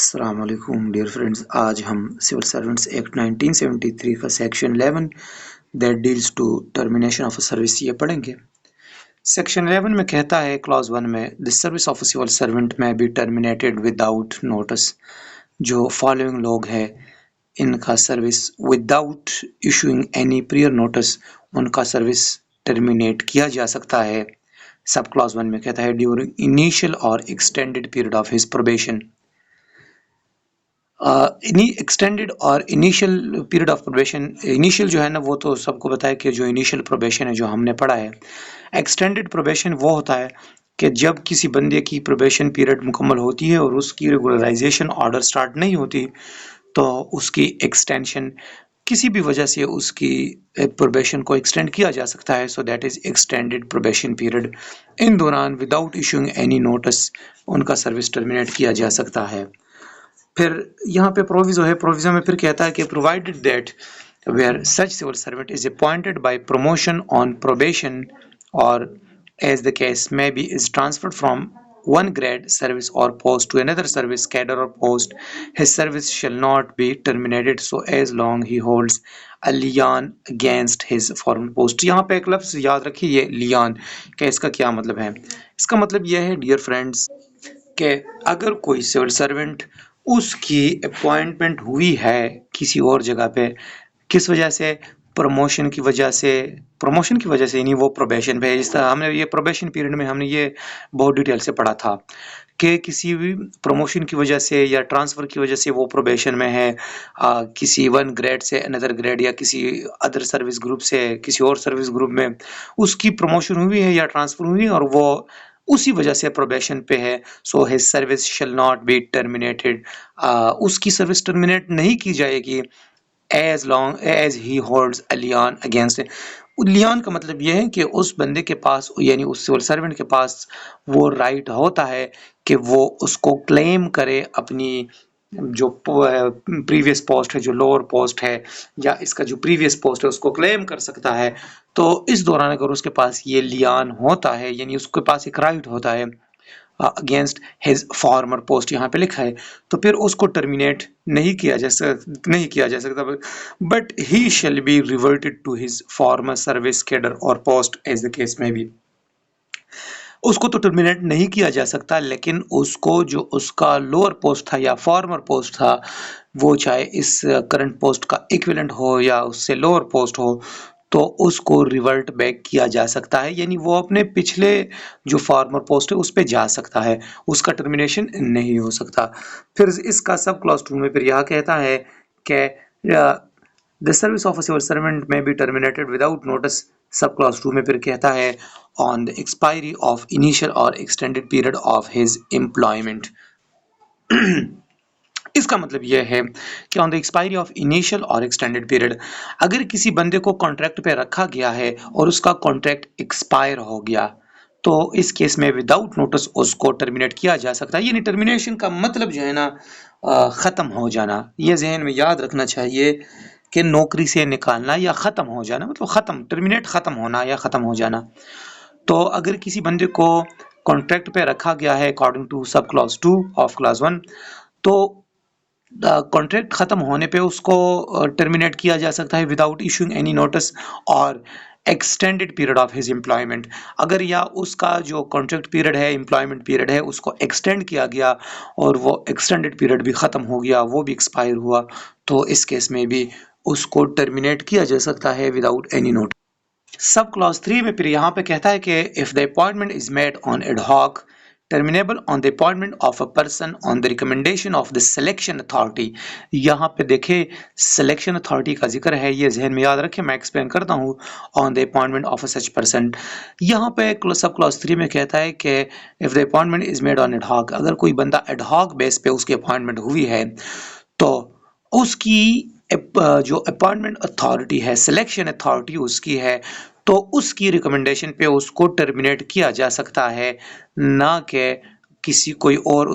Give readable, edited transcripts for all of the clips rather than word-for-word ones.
अस्सलाम वालेकुम dear friends. आज हम सिविल सर्वेंट्स एक्ट 1973 का section 11 that deals to termination of a service ये पढ़ेंगे। सेक्शन 11 में कहता है क्लॉज 1 में the service of a civil servant may be terminated without notice. जो फॉलोइंग लोग हैं इनका service without issuing any prior notice उनका सर्विस टर्मिनेट किया जा सकता है। सब क्लॉज 1 में कहता है ड्यूरिंग इनिशियल और extended period of his probation. Extended और initial period of probation, initial जो है ना वो तो सबको पता है कि जो इनिशियल प्रोबेशन है जो हमने पढ़ा है। एक्सटेंडेड प्रोबेशन वो होता है कि जब किसी बंदे की प्रोबेशन पीरियड मुकम्मल होती है और उसकी रेगुलराइजेशन ऑर्डर स्टार्ट नहीं होती तो उसकी एक्सटेंशन किसी भी वजह से उसकी प्रोबेशन को एक्सटेंड किया जा सकता है। So that is extended probation period. इन दौरान विदाउट इशूइंग एनी नोटिस उनका सर्विस टर्मिनेट किया जा सकता है। फिर यहाँ पे प्रोविजो है, प्रोविजो में फिर कहता है कि provided that where such civil servant is appointed by promotion on probation और as the case may be is transferred from one grade service or post to another service cadre or post, his service shall not be terminated so as long he holds a lian against his former post। यहाँ पे एक लफ्ज याद रखिए, ये Lian का इसका क्या मतलब है। इसका मतलब यह है डियर फ्रेंड्स कि अगर कोई सिविल सर्वेंट उसकी अपॉइंटमेंट हुई है किसी और जगह पे, किस वजह से, प्रमोशन की वजह से, प्रमोशन की वजह से नहीं, वो प्रोबेशन पे है। जिस तरह हमने ये प्रोबेशन पीरियड में हमने ये बहुत डिटेल से पढ़ा था कि किसी भी प्रमोशन की वजह से या ट्रांसफ़र की वजह से वो प्रोबेशन में है, किसी वन ग्रेड से अनदर ग्रेड या किसी अदर सर्विस ग्रुप से किसी और सर्विस ग्रुप में उसकी प्रमोशन हुई है या ट्रांसफ़र हुई है और वो उसी वजह से प्रोबेशन पे है। So his service shall not be terminated, उसकी सर्विस टर्मिनेट नहीं की जाएगी as long as he holds a lien against. Lien का मतलब यह है कि उस बंदे के पास यानी उस सिविल सर्वेंट के पास वो राइट होता है कि वो उसको क्लेम करे अपनी जो प्रीवियस पोस्ट है, जो लोअर पोस्ट है या इसका जो प्रीवियस पोस्ट है उसको क्लेम कर सकता है। तो इस दौरान अगर उसके पास ये लियान होता है यानी उसके पास एक राइट होता है अगेंस्ट हिज फॉर्मर पोस्ट, यहाँ पे लिखा है, तो फिर उसको टर्मिनेट नहीं किया जा सकता but he shall be reverted to his former service cadre और पोस्ट एज द केस में भी। उसको तो टर्मिनेट नहीं किया जा सकता लेकिन उसको जो उसका लोअर पोस्ट था या फॉर्मर पोस्ट था वो चाहे इस करंट पोस्ट का इक्विवेलेंट हो या उससे लोअर पोस्ट हो तो उसको रिवर्ट बैक किया जा सकता है, यानी वो अपने पिछले जो फॉर्मर पोस्ट है उस पर जा सकता है, उसका टर्मिनेशन नहीं हो सकता। फिर इसका सब क्लॉज 2 में फिर यह कहता है कि the service of a civil servant may be terminated without notice. Sub clause 2 में फिर कहता है on the expiry of initial और extended period of his employment. इसका मतलब यह है कि on the expiry of initial और एक्सटेंडेड पीरियड, अगर किसी बंदे को कॉन्ट्रैक्ट पे रखा गया है और उसका कॉन्ट्रैक्ट एक्सपायर हो गया तो इस केस में विदाउट नोटिस उसको टर्मिनेट किया जा सकता है। यानी टर्मिनेशन का मतलब जो है ना ख़त्म हो जाना। ये जहन में याद रखना चाहिए कि नौकरी से निकालना या ख़त्म हो जाना मतलब ख़त्म, टर्मिनेट ख़त्म होना या ख़त्म हो जाना। तो अगर किसी बंदे को कॉन्ट्रैक्ट पे रखा गया है according to sub clause 2 of clause 1 तो कॉन्ट्रैक्ट खत्म होने पे उसको टर्मिनेट किया जा सकता है विदाउट इशूइंग एनी नोटिस और extended period of his employment. अगर या उसका जो कॉन्ट्रैक्ट पीरियड है, एम्प्लॉयमेंट पीरियड है, उसको एक्सटेंड किया गया और वो एक्सटेंडेड पीरियड भी ख़त्म हो गया, वो भी एक्सपायर हुआ, तो इस केस में भी उसको टर्मिनेट किया जा सकता है without any notice. Sub clause 3 में फिर यहाँ पे कहता है कि if the appointment is made on ad hoc terminable on the appointment of a person on the recommendation of the selection authority। यहाँ पे देखे selection authority का जिक्र है, ये जहन में याद रखें, मैं एक्सप्लेन करता हूँ। on the appointment of a such person, यहाँ पे सब क्लॉज 3 में कहता है कि if the appointment is made on ad hoc, अगर कोई बंदा ad hoc बेस पे उसकी अपॉइंटमेंट हुई है तो उसकी जो अपॉइंटमेंट अथॉरिटी है, सिलेक्शन अथॉरिटी उसकी है, तो उसकी रिकमेंडेशन पे उसको टर्मिनेट किया जा सकता है, ना कि किसी कोई और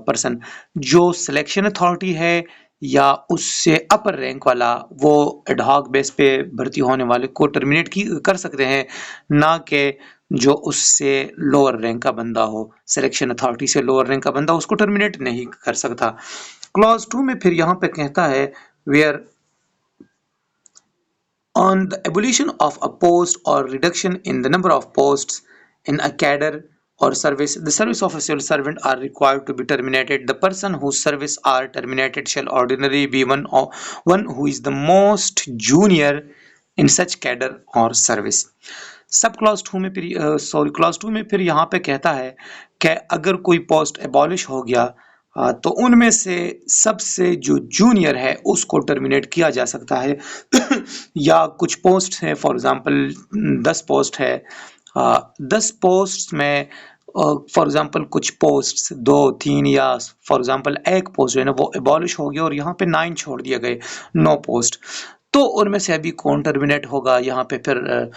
पर्सन। जो सिलेक्शन अथॉरिटी है या उससे अपर रैंक वाला वो एड हॉक बेस पे भर्ती होने वाले को टर्मिनेट कर सकते हैं, ना कि जो उससे लोअर रैंक का बंदा हो, सिलेक्शन अथॉरिटी से लोअर रैंक का बंदा उसको टर्मिनेट नहीं कर सकता। क्लॉज 2 में फिर यहाँ पे कहता है where on the abolition of a post or reduction in the number of posts in a cadre or service, the service of a civil servant are required to be terminated. The person whose service are terminated shall ordinarily be one who is the most junior in such cadre or service. सब clause 2 में फिर clause 2 में फिर यहाँ पे कहता है कि अगर कोई पोस्ट एबॉलिश हो गया तो उनमें से सबसे जो जूनियर है उसको टर्मिनेट किया जा सकता है या कुछ पोस्ट है, फॉर एग्जांपल 10 पोस्ट है, 10 पोस्ट में फॉर एग्जांपल कुछ पोस्ट 2-3 या फॉर एग्जांपल एक पोस्ट जो है ना वो एबॉलिश हो गया और यहाँ पे 9 छोड़ दिए गए, 9 पोस्ट, तो उनमें से अभी कौन टर्मिनेट होगा। यहाँ पे फिर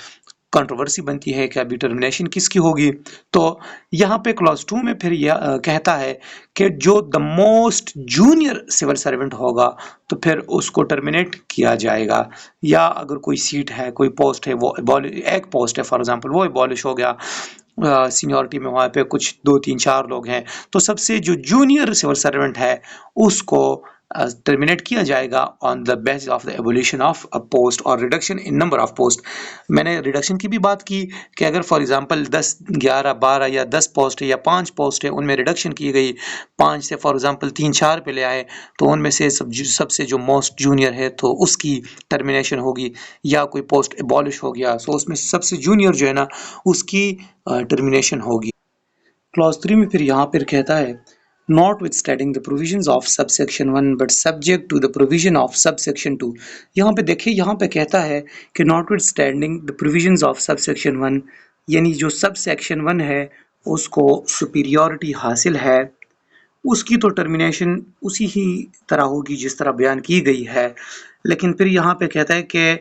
कंट्रोवर्सी बनती है कि अभी टर्मिनेशन किसकी होगी। तो यहाँ पे क्लॉज 2 में फिर यह कहता है कि जो the most junior civil servant होगा तो फिर उसको टर्मिनेट किया जाएगा, या अगर कोई सीट है, कोई पोस्ट है, वो एक पोस्ट है फॉर एग्जांपल वो एबॉलिश हो गया, सीनियरिटी में वहाँ पे कुछ 2-3-4 लोग हैं, तो सबसे जो जूनियर सिविल सर्वेंट है उसको टर्मिनेट किया जाएगा on the basis of the evolution of a post और reduction in number of post. मैंने रिडक्शन की भी बात की कि अगर फॉर एग्जांपल 10, 11, 12 या 10 पोस्ट है या 5 पोस्ट है उनमें रिडक्शन की गई, 5 से फॉर एग्जांपल 3-4 पे ले आए, तो उनमें से सबसे जो मोस्ट जूनियर है तो उसकी टर्मिनेशन होगी, या कोई पोस्ट एबॉलिश हो गया तो उसमें सबसे जूनियर जो है ना उसकी टर्मिनेशन होगी। क्लॉज 3 में फिर यहाँ पर कहता है notwithstanding the provisions of subsection 1 but subject to the provision of subsection 2। यहाँ पे देखिए, यहाँ पे कहता है कि notwithstanding the provisions of subsection 1, यानी जो subsection 1 है उसको superiority हासिल है, उसकी तो टर्मिनेशन उसी ही तरह होगी जिस तरह बयान की गई है। लेकिन फिर यहाँ पे कहता है कि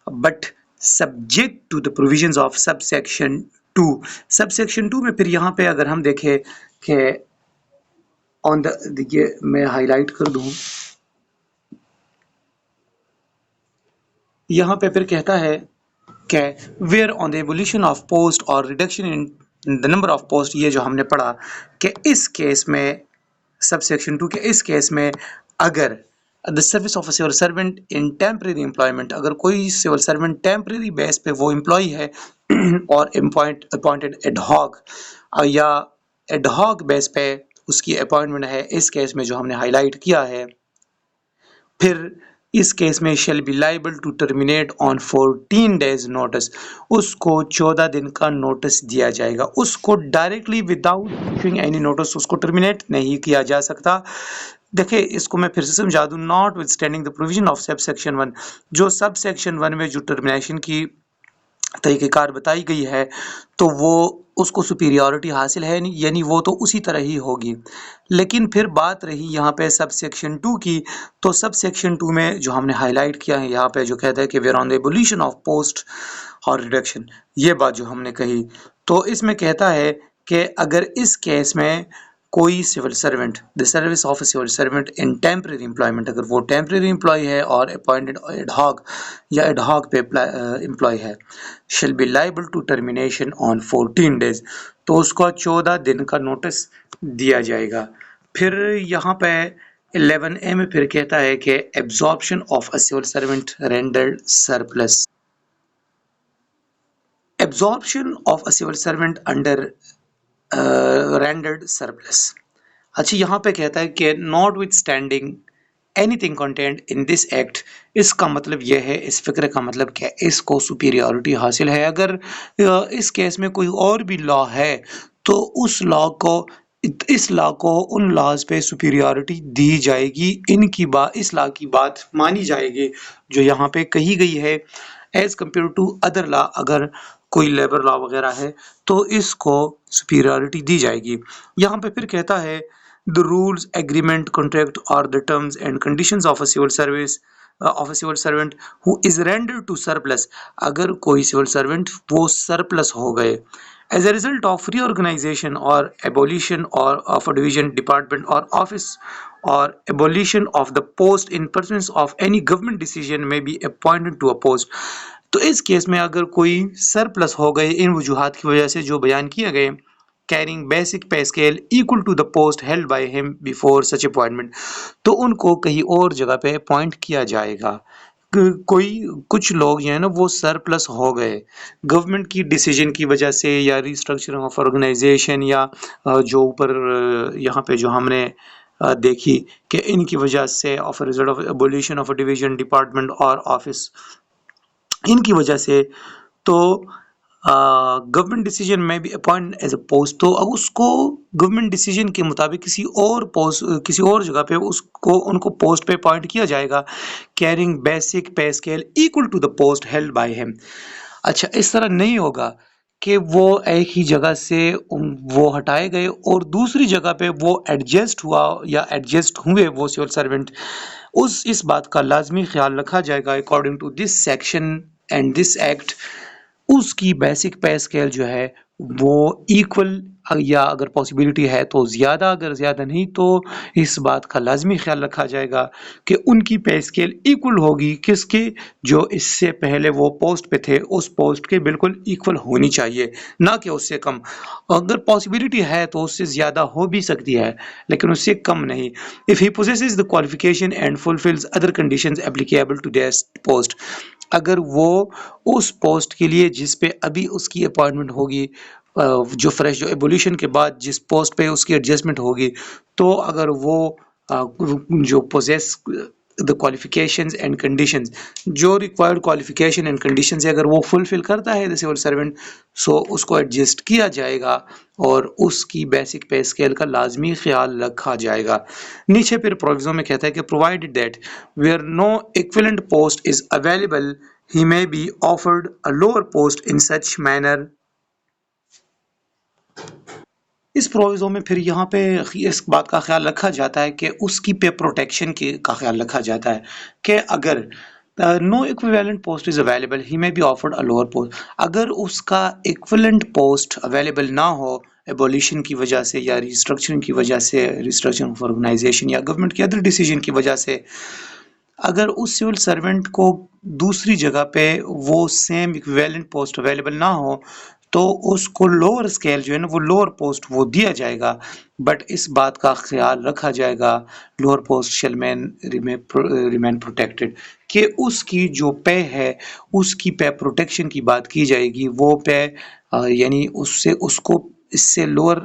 but subject to the provisions of subsection 2। Subsection 2 में फिर यहाँ पे अगर हम देखें कि ऑन द, देखिए मैं हाईलाइट कर दूं, यहाँ पे फिर कहता है कि where on the evolution of post और reduction in the number of post, ये जो हमने पढ़ा कि इस केस में सबसेक्शन 2 के इस केस में अगर the service of a civil servant in temporary employment, अगर कोई सिविल सर्वेंट टेम्परेरी बेस पे वो एम्प्लॉय है और अपॉइंटेड एडहॉक या एडहॉक बेस पे उसकी अपॉइंटमेंट है, इस केस में जो हमने हाईलाइट किया है, फिर इस केस में shall be liable to terminate on 14 days notice, उसको 14 दिन का नोटिस दिया जाएगा, उसको directly without issuing any notice उसको टर्मिनेट नहीं किया जा सकता। देखिए इसको मैं फिर से समझा दूं, not with standing the provision of sub section 1, जो सब सेक्शन 1 में जो टर्मिनेशन की तरीक़ेकार बताई गई है तो वो उसको सुपीरियॉरिटी हासिल है नहीं, यानी वो तो उसी तरह ही होगी। लेकिन फिर बात रही यहाँ पे सब सेक्शन 2 की, तो सब सेक्शन 2 में जो हमने हाईलाइट किया है यहाँ पे जो कहता है कि where on the abolition of post और रिडक्शन, ये बात जो हमने कही, तो इसमें कहता है कि अगर इस केस में कोई civil servant, the service of civil servant in temporary employment, अगर वो टेम्परेरी एम्प्लॉय है और अपॉइंटेड एडहॉक या एडहॉक पे एम्प्लॉय है, shall be liable to termination on 14 days, तो उसको 14 दिन का नोटिस दिया जाएगा। फिर यहाँ पे 11A में फिर कहता है कि absorption of a civil servant rendered surplus, absorption of a civil servant under rendered surplus. अच्छा, यहाँ पे कहता है कि notwithstanding anything content in this act, इसका मतलब यह है, इस फिक्र का मतलब क्या, इसको सुपीरियॉरिटी हासिल है। अगर इस केस में कोई और भी लॉ है तो उस लॉ को, इस लॉ को उन लॉज पे सुपीरियॉरिटी दी जाएगी, इनकी बात, इस लॉ की बात मानी जाएगी जो यहाँ पे कही गई है, as compare to other law. अगर कोई लेबर लॉ वगैरह है तो इसको सुपीरियॉरिटी दी जाएगी। यहाँ पे फिर कहता है द रूल्स, एग्रीमेंट, कॉन्ट्रैक्ट और the terms and conditions of a civil service of a civil servant who is rendered to surplus, अगर कोई सिविल सर्वेंट वो सरप्लस हो गए as a result of reorganization or abolition or of a division, department or office or abolition of the post in pursuance of any government decision may be appointed to a post। तो इस case में अगर कोई surplus हो गए इन वजूहात की वजह से जो बयान किए गए, carrying basic pay scale equal to the post held by him before such appointment, तो उनको कहीं और जगह पे अपॉइंट किया जाएगा। कोई कुछ लोग जो है ना वो सरप्लस हो गए गवर्नमेंट की डिसीजन की वजह से या रिस्ट्रक्चरिंग ऑफ ऑर्गेनाइजेशन या जो ऊपर यहाँ पे जो हमने देखी कि इनकी वजह से of result of abolition of division department और ऑफिस, इनकी वजह से तो गवर्नमेंट डिसीजन में भी अपॉइंट एज अ पोस्ट, तो अब उसको गवर्नमेंट डिसीजन के मुताबिक किसी और पोस्ट किसी और जगह पे उसको उनको पोस्ट पे अपॉइंट किया जाएगा, carrying basic pay scale equal to the post held by him. अच्छा, इस तरह नहीं होगा कि वो एक ही जगह से वो हटाए गए और दूसरी जगह पे वो एडजस्ट हुआ या एडजस्ट हुए वो सिविल सर्वेंट, इस बात का लाजमी ख्याल रखा जाएगा according to this section and this act. उसकी बेसिक पे स्केल जो है वो इक्वल या अगर पॉसिबिलिटी है तो ज़्यादा, अगर ज़्यादा नहीं तो इस बात का लाजमी ख्याल रखा जाएगा कि उनकी पे स्केल इक्वल होगी किसके, जो इससे पहले वो पोस्ट पे थे उस पोस्ट के बिल्कुल इक्वल होनी चाहिए, ना कि उससे कम। अगर पॉसिबिलिटी है तो उससे ज़्यादा हो भी सकती है लेकिन उससे कम नहीं। If he possesses the qualification and fulfils other conditions applicable to that post, अगर वो उस पोस्ट के लिए जिस पे अभी उसकी अपॉइंटमेंट होगी, जो फ्रेश जो एबोल्यूशन के बाद जिस पोस्ट पे उसकी एडजस्टमेंट होगी, तो अगर वो जो possess the qualifications and conditions, जो रिक्वायर्ड क्वालिफिकेशन एंड कंडीशंस है अगर वो फुलफिल करता है द सिविल सर्वेंट, सो उसको एडजस्ट किया जाएगा और उसकी बेसिक पे स्केल का लाजमी ख्याल रखा जाएगा। नीचे फिर प्रोविजन में कहता है कि provided that where no equivalent post is available he may be offered a lower post in such manner। इस प्रोविजो में फिर यहाँ पे इस बात का ख्याल रखा जाता है कि उसकी पे प्रोटेक्शन का ख्याल रखा जाता है कि अगर no equivalent post is available he may be offered a lower post, अगर उसका इक्विवेलेंट पोस्ट अवेलेबल ना हो एबोलिशन की वजह से या रिस्ट्रक्चरिंग की वजह से, रिस्ट्रक्चरिंग ऑफ ऑर्गेनाइजेशन या गवर्नमेंट के अदर डिसीजन की वजह से, अगर उस सिविल सर्वेंट को दूसरी जगह पे वो सेम इक्विवेलेंट पोस्ट अवेलेबल ना हो तो उसको लोअर स्केल जो है ना वो लोअर पोस्ट वो दिया जाएगा, बट इस बात का ख्याल रखा जाएगा lower post shall remain protected, कि उसकी जो पे है उसकी पे प्रोटेक्शन की बात की जाएगी। वो पे यानी उससे उसको इससे लोअर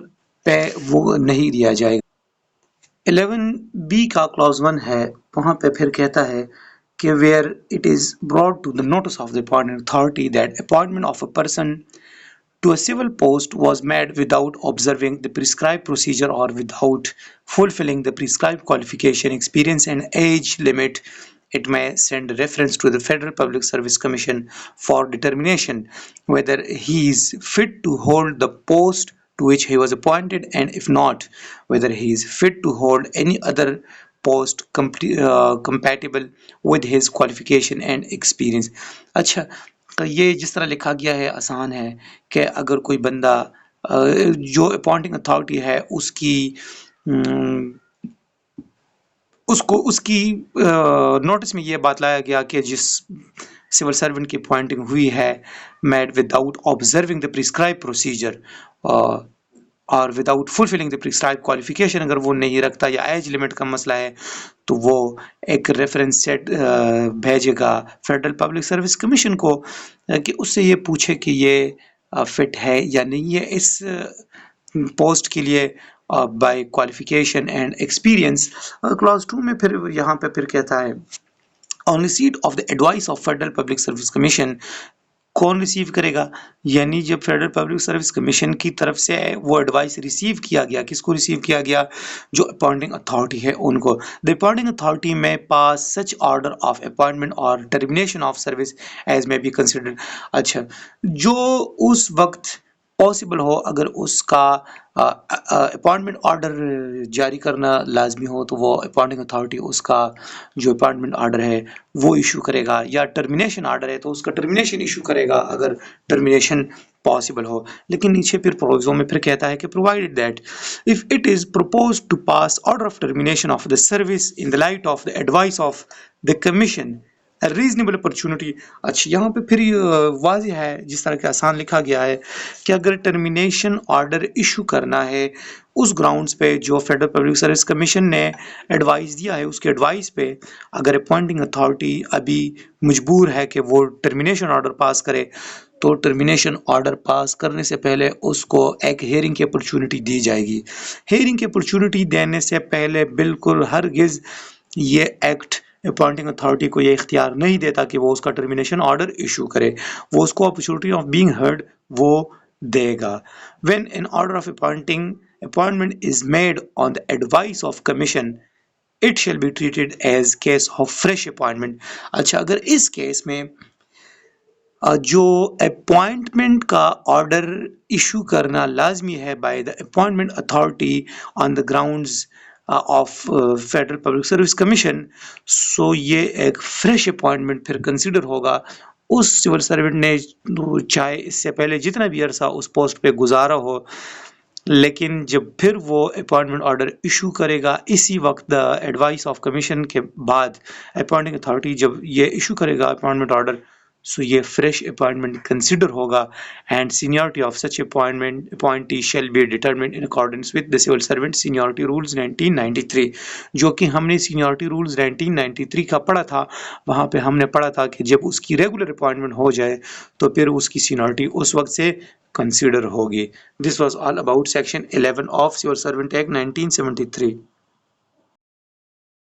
पे वो नहीं दिया जाएगा। 11B का क्लॉज 1 है, वहाँ पे फिर कहता है कि where it is brought to the notice of the appointing authority that appointment of a person to a civil post was made without observing the prescribed procedure or without fulfilling the prescribed qualification, experience and age limit, it may send reference to the Federal Public Service Commission for determination whether he is fit to hold the post to which he was appointed, and if not, whether he is fit to hold any other post compatible with his qualification and experience। अच्छा, तो ये जिस तरह लिखा गया है आसान है कि अगर कोई बंदा जो अपॉइंटिंग अथॉरिटी है उसकी उसको उसकी नोटिस में ये बात लाया गया कि जिस सिविल सर्वेंट की अपॉइंटिंग हुई है made without observing the prescribe procedure और without fulfilling the prescribe qualification, अगर वो नहीं रखता या एज लिमिट का मसला है तो वो एक रेफरेंस सेट भेजेगा फेडरल पब्लिक सर्विस कमीशन को कि उससे ये पूछे कि ये फिट है या नहीं है इस पोस्ट के लिए by qualification and experience. Clause 2 में फिर यहाँ पे फिर कहता है on receipt of the advice of federal public service commission, कौन रिसीव करेगा, यानी जब फेडरल पब्लिक सर्विस कमीशन की तरफ से वो एडवाइस रिसीव किया गया, किसको रिसीव किया गया, जो अपॉइंटिंग अथॉरिटी है उनको। द अपॉइंटिंग अथॉरिटी में पास सच ऑर्डर ऑफ अपॉइंटमेंट और टर्मिनेशन ऑफ सर्विस एज में बी कंसिडर्ड। अच्छा, जो उस वक्त पॉसिबल हो अगर उसका अपॉइंटमेंट ऑर्डर जारी करना लाजमी हो तो वो अपॉइंटिंग अथॉरिटी उसका जो अपॉइंटमेंट ऑर्डर है वो इशू करेगा, या टर्मिनेशन ऑर्डर है तो उसका टर्मिनेशन इशू करेगा अगर टर्मिनेशन पॉसिबल हो। लेकिन नीचे फिर प्रोविजो में फिर कहता है कि provided that if it is proposed to pass order of termination of the service in the light of the advice of the commission reasonable opportunity. अच्छा, यहाँ पे फिर वाज़ेह है जिस तरह के आसान लिखा गया है कि अगर टर्मिनेशन ऑर्डर इशू करना है उस ग्राउंड्स पे जो फेडरल पब्लिक सर्विस कमीशन ने एडवाइस दिया है, उसके एडवाइस पे अगर अपॉइंटिंग अथॉरिटी अभी मजबूर है कि वो टर्मिनेशन ऑर्डर पास करे, तो टर्मिनेशन ऑर्डर पास करने से पहले उसको एक हेयरिंग की अपॉर्चुनिटी दी जाएगी। हेयरिंग की अपॉर्चुनिटी देने से पहले बिल्कुल हरगिज़ ये एक्ट अपॉइंटिंग अथॉरिटी को ये इख्तियार नहीं देता कि वो उसका टर्मिनेशन ऑर्डर इशू करे। वो उसको अपॉर्चुनिटी ऑफ बीइंग हर्ड वो देगा। When an order of appointment is made on the advice of commission, it shall be treated as case of fresh appointment. अच्छा, अगर इस केस में जो अपॉइंटमेंट का ऑर्डर इशू करना लाजमी है by the appointment authority on the grounds of federal public service commission, so ये एक फ्रेश अपॉइंटमेंट फिर कंसिडर होगा। उस सिविल सर्वेंट ने चाहे इससे पहले जितना भी अरसा उस पोस्ट पे गुजारा हो, लेकिन जब फिर वो अपॉइंटमेंट ऑर्डर इशू करेगा इसी वक्त द एडवाइस ऑफ कमीशन के बाद अपॉइंटिंग अथॉरिटी जब ये इशू करेगा अपॉइंटमेंट ऑर्डर, सो ये फ्रेश अपॉइंटमेंट कंसिडर होगा and seniority of such appointee shall be determined in accordance with the civil servant seniority rules 1993। जो कि हमने सीनियरिटी रूल्स 1993 का पढ़ा था। वहाँ पे हमने पढ़ा था कि जब उसकी रेगुलर अपॉइंटमेंट हो जाए तो फिर उसकी सीनियरिटी उस वक्त से कंसिडर होगी। This was all about section 11 of civil servant act 1973।